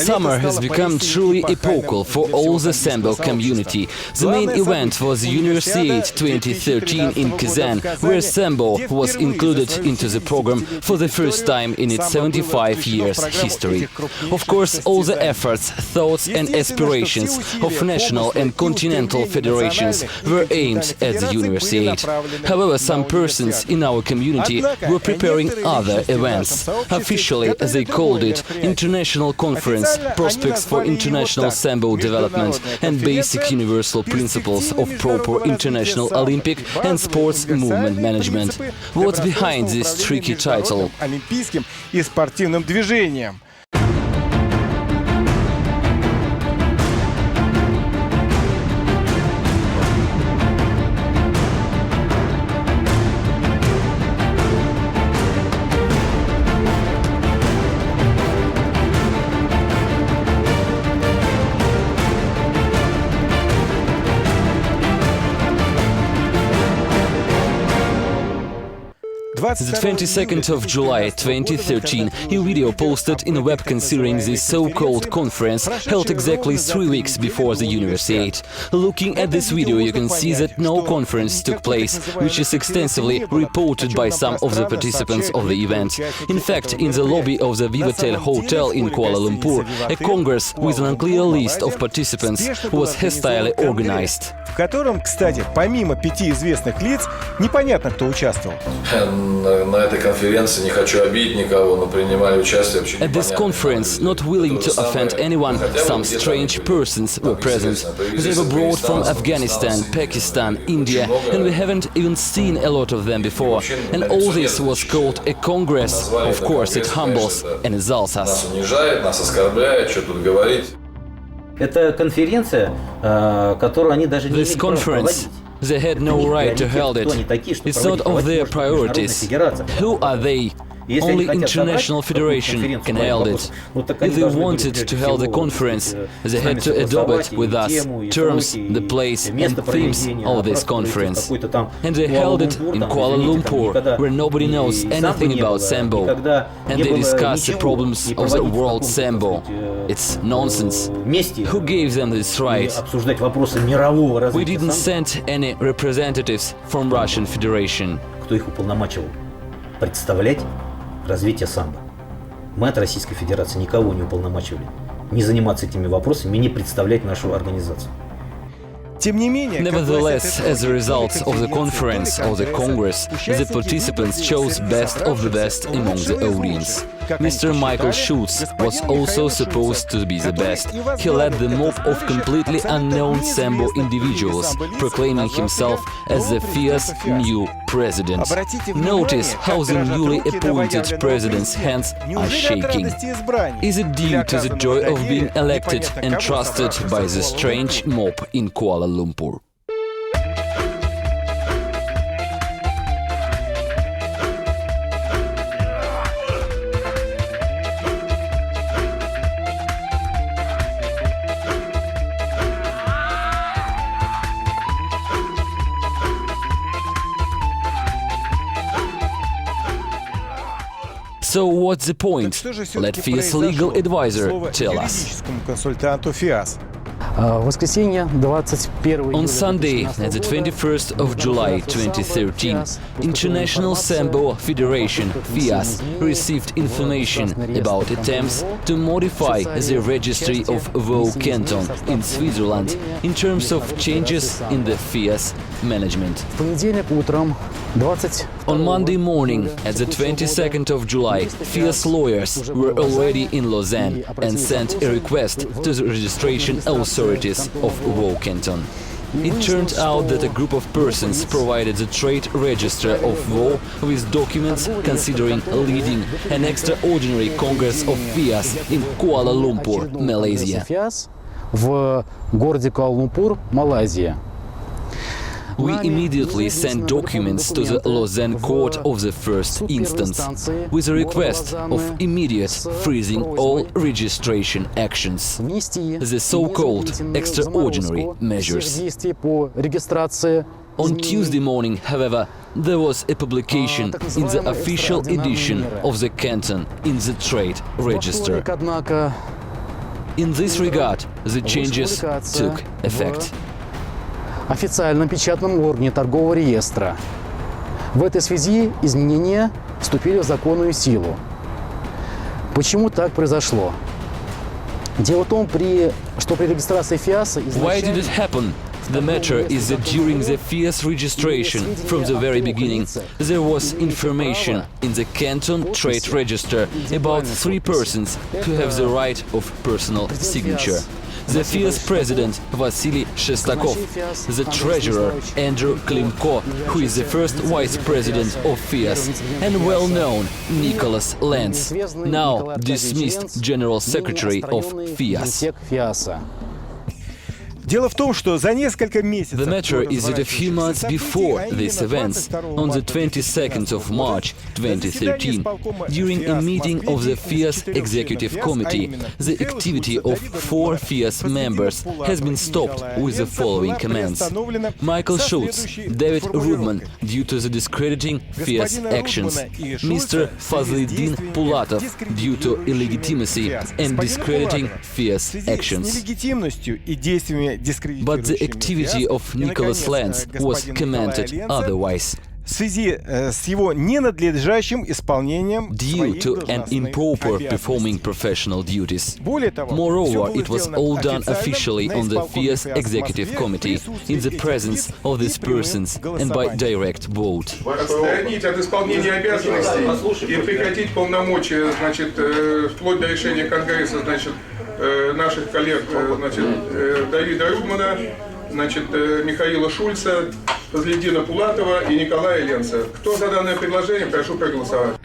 summer has become truly epochal for all the Sambo community. The main event was Universiade 2013 in Kazan, where Sambo was included into the program for the first time in its 75 years history. Of course, all the efforts, thoughts and aspirations of national and continental federations were aimed at the Universiade. However, some persons in our community were preparing other events. Officially, they called it International Conference, Prospects for International Sambo Development and Basic Universal Principles of Proper International Olympic and Sports Movement Management. What's behind this tricky title? Олимпийским и спортивным движением. The 22nd of July 2013, a video posted in a web concerning this so-called conference held exactly 3 weeks before the Universiade. Looking at this video, you can see that no conference took place, which is extensively reported by some of the participants of the event. In fact, in the lobby of the Vivatel Hotel in Kuala Lumpur, a congress with an unclear list of participants was hastily organized. В котором, кстати, помимо 5 известных лиц, непонятно, кто участвовал. At this conference, not willing to offend anyone, some strange persons were present. They were brought from Afghanistan, Pakistan, India, and we haven't even seen a lot of them before. And all this was called a congress. Of course, it humbles and exalts us. Это конференция, которую они даже не имеют права проводить. They had no right to hold it. It's not of their priorities. Who are they? Only International Federation can hold it. If they wanted to hold the conference, they had to adopt it with us, terms, the place and themes of this conference. And they held it in Kuala Lumpur, where nobody knows anything about Sambo. And they discussed the problems of the world Sambo. It's nonsense. Who gave them this right? We didn't send any representatives from Russian Federation. Кто их уполномочил представлять развитие самбо? Мы от Российской Федерации никого не уполномачивали не заниматься этими вопросами и не представлять нашу организацию. Nevertheless, as a result of the conference or the congress, the participants chose best of the best among the audience. Mr. Michael Schultz was also supposed to be the best. He led the mob of completely unknown Sambo individuals, proclaiming himself as the FIAS new president. Notice how the newly appointed president's hands are shaking. Is it due to the joy of being elected and trusted by the strange mob in Kuala Lumpur? So what's the point? Let FIAS legal advisor tell us. On Sunday, at the 21st of July 2013, International Sambo Federation (FIAS) received information about attempts to modify the registry of Vaud Canton in Switzerland in terms of changes in the FIAS management. On Monday morning, at the 22nd of July, FIAS lawyers were already in Lausanne and sent a request to the registration authorities of Vaud Canton. It turned out that a group of persons provided the trade register of Vaud with documents considering leading an extraordinary congress of FIAS in Kuala Lumpur, Malaysia. В городе Куала-Лумпур, Малайзия. We immediately sent documents to the Lausanne Court of the First Instance with a request of immediate freezing all registration actions, the so-called extraordinary measures. On Tuesday morning, however, there was a publication in the official edition of the canton in the trade register. In this regard, the changes took effect. В официальном печатном органе торгового реестра. В этой связи изменения вступили в законную силу. Почему так произошло? Дело в том, что при регистрации FIAS Why did it happen? The matter is that during the FIAS registration, from the very beginning, there was information in the Canton Trade Register about 3 persons who have the right of personal signature. The FIAS president Vasily Shestakov, the treasurer Andrew Klimko, who is the first vice president of FIAS, and well-known Nicholas Lenz, now dismissed general secretary of FIAS. Дело в том, что за несколько месяцев... The matter is that a few months before these events, on the 22nd of March 2013, during a meeting of the FIAS Executive Committee, the activity of 4 FIAS members has been stopped with the following commands. Michael Schultz, David Rudman, due to the discrediting FIAS actions. Mr. Fazlidin Pulatov, due to illegitimacy and discrediting FIAS actions. But the activity of Nicholas Lenz was commented otherwise. В связи с его ненадлежащим исполнением due to an improper performing professional duties. Moreover, it was all done officially on the FIAS Executive Committee, in the presence of these persons and by direct vote. Отстранить от исполнения обязанностей и прекратить полномочия, значит, вплоть до решения Конгресса, значит, наших коллег, значит, Давида Рудмана, значит, Михаила Шульца, Фазлидина Пулатова и Николая Ленца. Кто за данное предложение, прошу проголосовать.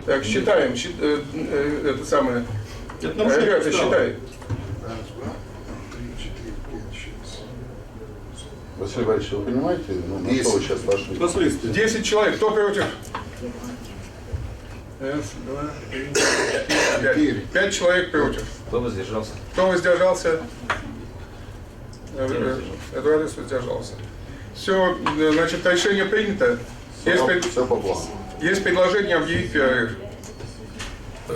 Так, считаем, это самое. Ребята, считай. Василий Борисович, вы понимаете, на что вы сейчас пошли? 10 человек, кто против? Раз, два, три, 4, 5. 5 человек против. Кто воздержался? Кто воздержался? Эдуардович воздержался. Все, значит, решение принято. Все по плану. Есть предложение объявить перерыв.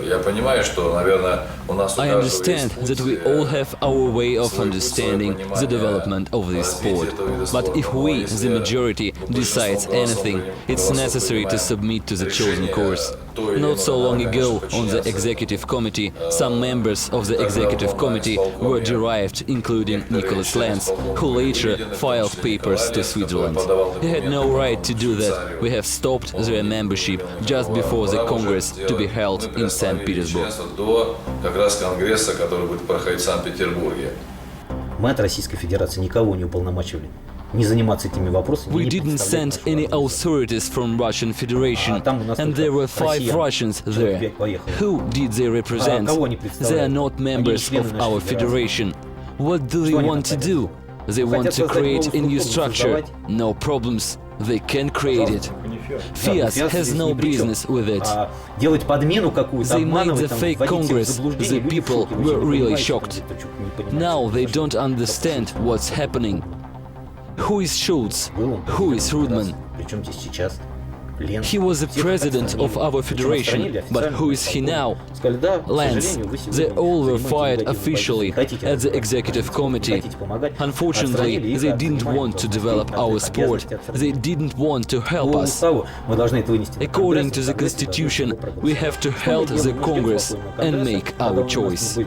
Я понимаю, что, наверное, у нас I understand that we all have our way of understanding the development of this sport. But if we, the majority, decides anything, it's necessary to submit to the chosen course. Not so long ago, on the Executive Committee, some members of the Executive Committee were derived, including Nicholas Lenz, who later filed papers to Switzerland. He had no right to do that. We have stopped their membership just before the Congress to be held in St. Petersburg. До как раз Конгресса, который будет проходить в Санкт-Петербурге. Мы от Российской Федерации никого не уполномачивали не заниматься этими вопросами. We didn't send any authorities from Russian Federation, and there were 5 Russians there. Who did they represent? They are not members of our federation. What do they want to do? They want to create a new structure. No problems. They can create it. FIAS has no business with it. They made the fake Congress. The people were really shocked. Now they don't understand what's happening. Who is Schultz? Who is Rudman? He was the president of our federation, but who is he now? Lenz. They all were fired officially at the Executive Committee. Unfortunately, they didn't want to develop our sport. They didn't want to help us. According to the Constitution, we have to hold the Congress and make our choice.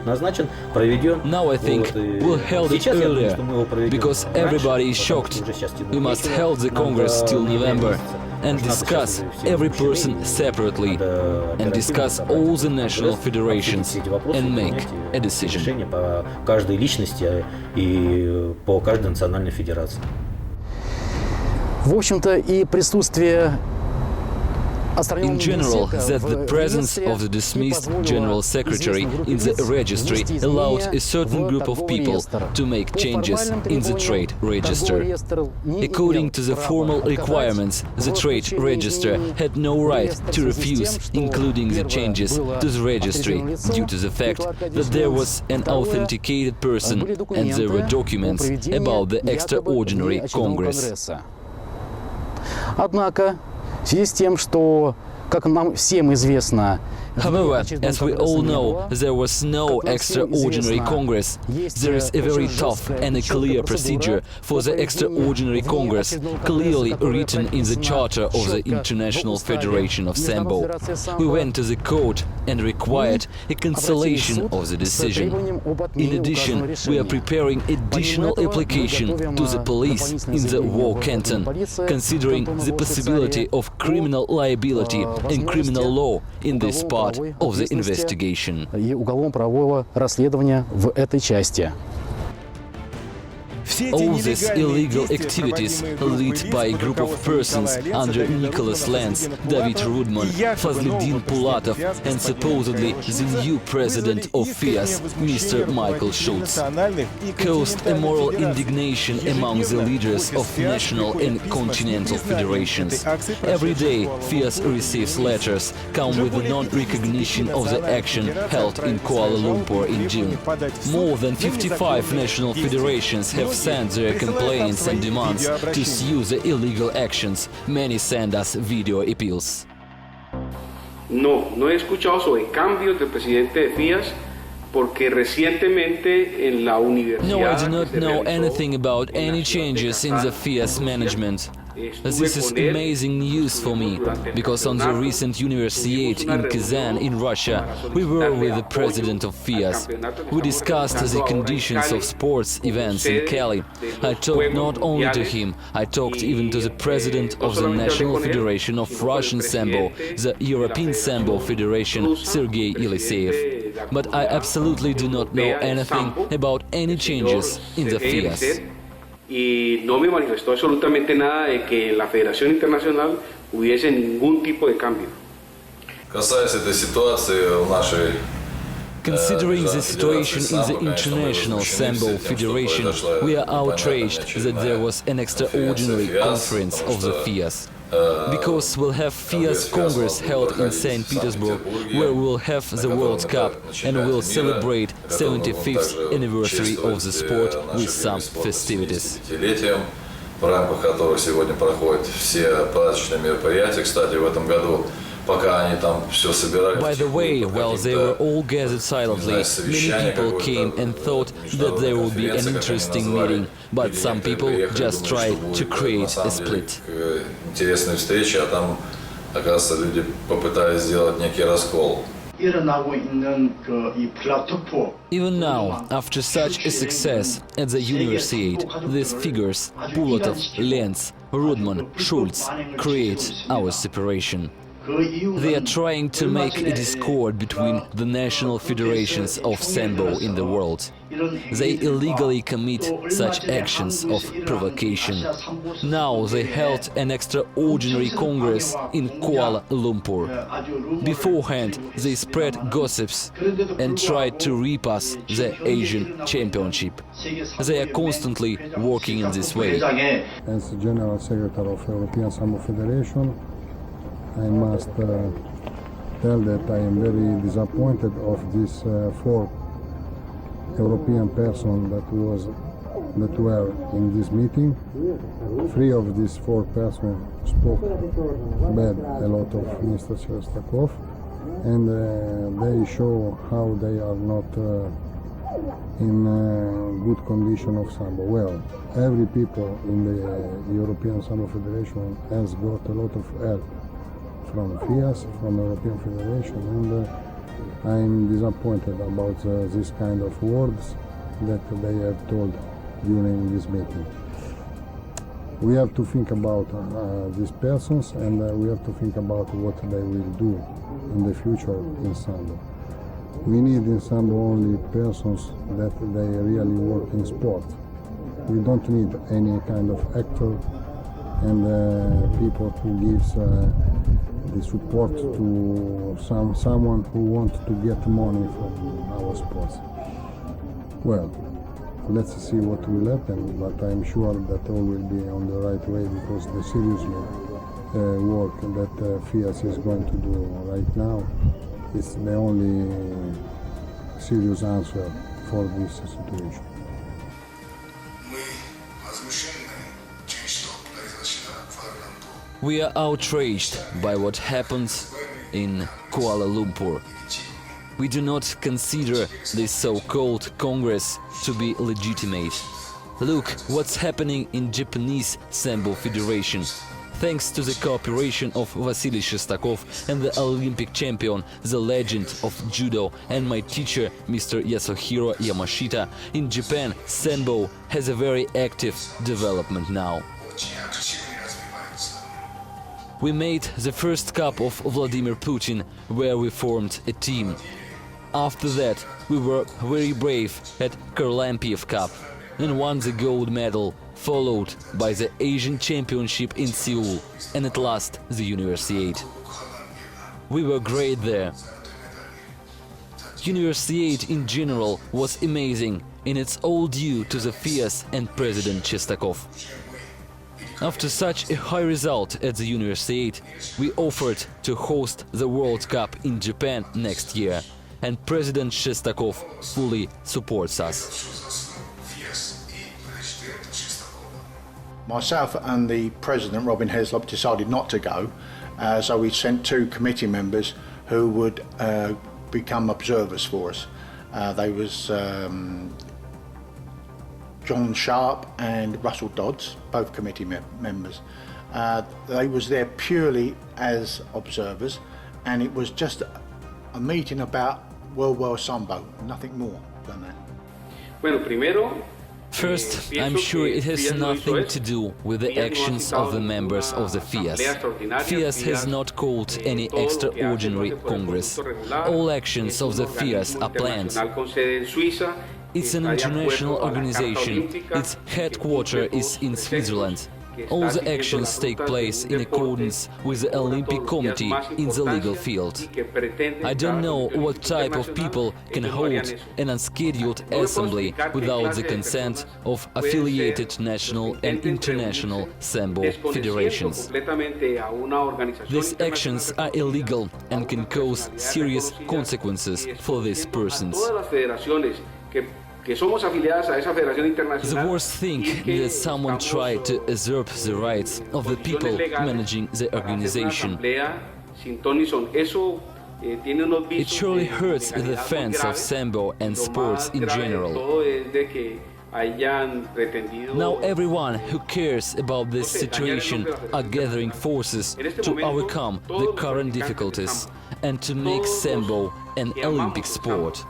Now I think we'll hold it earlier, because everybody is shocked. We must hold the Congress till November and discuss every person separately, and discuss all the national federations and make a decision. По каждой личности и по каждой национальной федерации. В общем-то, и присутствие In general, that the presence of the dismissed General Secretary in the registry allowed a certain group of people to make changes in the trade register. According to the formal requirements, the trade register had no right to refuse including the changes to the registry due to the fact that there was an authenticated person and there were documents about the extraordinary Congress. Однако, в связи с тем, что, как нам всем известно, However, as we all know, there was no extraordinary Congress. There is a very tough and a clear procedure for the extraordinary Congress, clearly written in the Charter of the International Federation of Sambo. We went to the court and required a cancellation of the decision. In addition, we are preparing additional application to the police in the war canton, considering the possibility of criminal liability and criminal law in this part of the investigation. И уголовно-правового расследования в этой части. All these illegal activities led by a group of persons under Nicholas Lenz, David Rudman, Fazlidin Pulatov and supposedly the new president of FIAS, Mr. Michael Schultz, caused a moral indignation among the leaders of national and continental federations. Every day, FIAS receives letters come with the non-recognition of the action held in Kuala Lumpur in June. More than 55 national federations have sent their complaints and demands to sue the illegal actions. Many send us video appeals. No he escuchado sobre cambios del presidente de FIAS porque recientemente en la universidad. No, I do not know anything about any changes in the FIAS management. This is amazing news for me, because on the recent Universiade in Kazan in Russia, we were with the president of FIAS. We discussed the conditions of sports events in Cali. I talked not only to him, I talked even to the president of the National Federation of Russian Sambo, the European Sambo Federation, Sergei Yeliseyev. But I absolutely do not know anything about any changes in the FIAS. Y no me manifestó absolutamente nada de que en la Federación Internacional hubiese ningún tipo de cambio. Касаясь этой ситуации в нашей Considering the situation in the International Sambo Federation, we are outraged that there was an extraordinary conference of the FIAS. Because we'll have FIAS Congress held in St. Petersburg, where we'll have the World Cup and we'll celebrate 75th anniversary of the sport with some festivities. В рамках которых сегодня проходят все праздничные мероприятия. Кстати, в этом году пока они там все собирались. By the way, while they were all gathered silently, many people came and thought that there would be an interesting meeting, but some people just tried to create a split. Интересные встречи, а там, оказывается, люди попытались сделать некий раскол. Even now, after such a success at the Universiade, these figures, Pulatov, Lenz, Rudman, Schultz, create our separation. They are trying to make a discord between the national federations of Sambo in the world. They illegally commit such actions of provocation. Now they held an extraordinary congress in Kuala Lumpur. Beforehand, they spread gossips and tried to reap us the Asian Championship. They are constantly working in this way. As General Secretary of European Sambo Federation, I must tell that I am very disappointed of these 4 European persons that were in this meeting. 3 of these 4 persons spoke bad a lot of Mr. Cherastakov, and they show how they are not in good condition of Sambo. Well, every people in the European Sambo Federation has got a lot of help from FIAS, from European Federation, and I'm disappointed about this kind of words that they have told during this meeting. We have to think about these persons, and we have to think about what they will do in the future in Sambo. We need in Sambo only persons that they really work in sport. We don't need any kind of actor and people who gives the support to someone who wants to get money from our sports. Well, let's see what will happen, but I'm sure that all will be on the right way, because the seriously work that FIAS is going to do right now is the only serious answer for this situation. We are outraged by what happened in Kuala Lumpur. We do not consider this so-called Congress to be legitimate. Look what's happening in Japanese Sambo Federation. Thanks to the cooperation of Vasily Shestakov and the Olympic champion, the legend of judo, and my teacher, Mr. Yasuhiro Yamashita, in Japan, Sambo has a very active development now. We made the first cup of Vladimir Putin, where we formed a team. After that, we were very brave at Kurlampiev Cup and won the gold medal, followed by the Asian Championship in Seoul and at last the Universiade. We were great there. Universiade in general was amazing, and it's all due to the FIAS and President Shestakov. After such a high result at the Universiade, we offered to host the World Cup in Japan next year, and President Shestakov fully supports us. Myself and the President, Robin Heslop, decided not to go, so we sent two committee members who would become observers for us. They was John Sharp and Russell Dodds, both committee members. They was there purely as observers, and it was just a meeting about World Sambo, nothing more than that. Bueno, primero, First, I'm sure it has nothing to do with the actions of the members of the FIAS. FIAS has not called any extraordinary Congress. All actions of the FIAS are planned. It's an international organization. Its headquarters is in Switzerland. All the actions take place in accordance with the Olympic Committee in the legal field. I don't know what type of people can hold an unscheduled assembly without the consent of affiliated national and international Sambo federations. These actions are illegal and can cause serious consequences for these persons. The worst thing is that someone tried to usurp the rights of the people managing the organization. It surely hurts the fans of Sambo and sports in general. Now everyone who cares about this situation are gathering forces to overcome the current difficulties and to make Sambo an Olympic sport.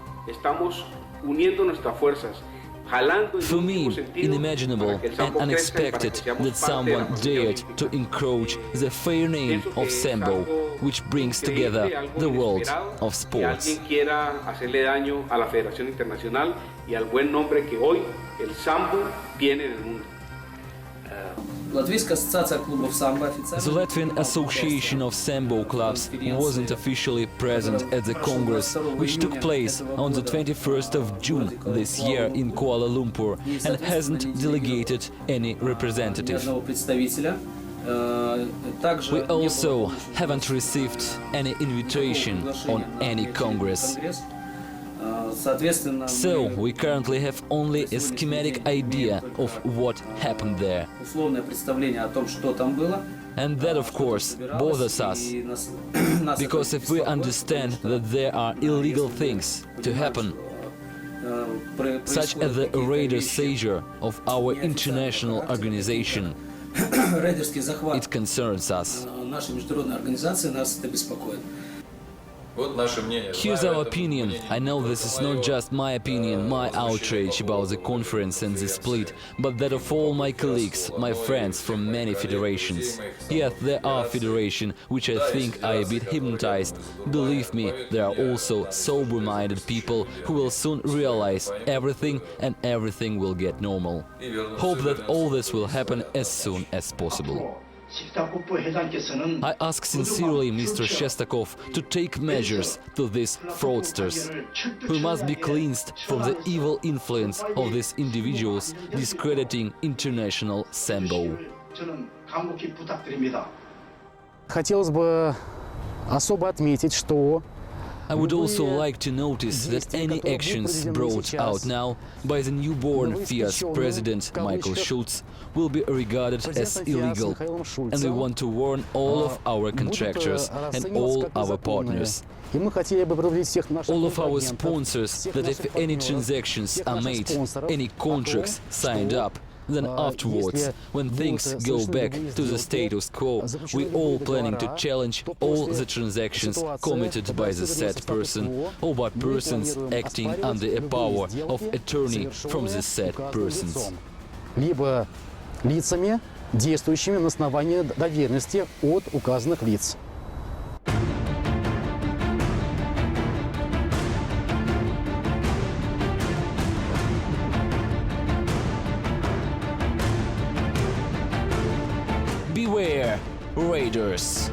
For me, unimaginable and unexpected that someone dared to encroach the fair name of Sambo, which brings together the world of sports. The Latvian Association of Sambo Clubs wasn't officially present at the Congress, which took place on the 21st of June this year in Kuala Lumpur, and hasn't delegated any representative. We also haven't received any invitation on any Congress. So, we currently have only a schematic idea of what happened there. And that, of course, bothers us. Because if we understand that there are illegal things to happen, such as the raider seizure of our international organization, it concerns us. Here's our opinion. I know this is not just my opinion, my outrage about the conference and the split, but that of all my colleagues, my friends from many federations. Yes, there are federations which I think are a bit hypnotized. Believe me, there are also sober-minded people who will soon realize everything and everything will get normal. Hope that all this will happen as soon as possible. I ask sincerely Mr. Shestakov to take measures to these fraudsters. We must be cleansed from the evil influence of these individuals discrediting international Sambo. Хотелось бы особо отметить, что I would also like to notice that any actions brought out now by the newborn FIAS president Michael Schultz will be regarded as illegal, and we want to warn all of our contractors and all our partners, all of our sponsors, that if any transactions are made, any contracts signed up, then afterwards, when things go back to the status quo, we all planning to challenge all the transactions committed by the said person or by persons acting under a power of attorney from the said persons. Либо лицами, действующими на основании доверенности от указанных лиц. Beware, raiders!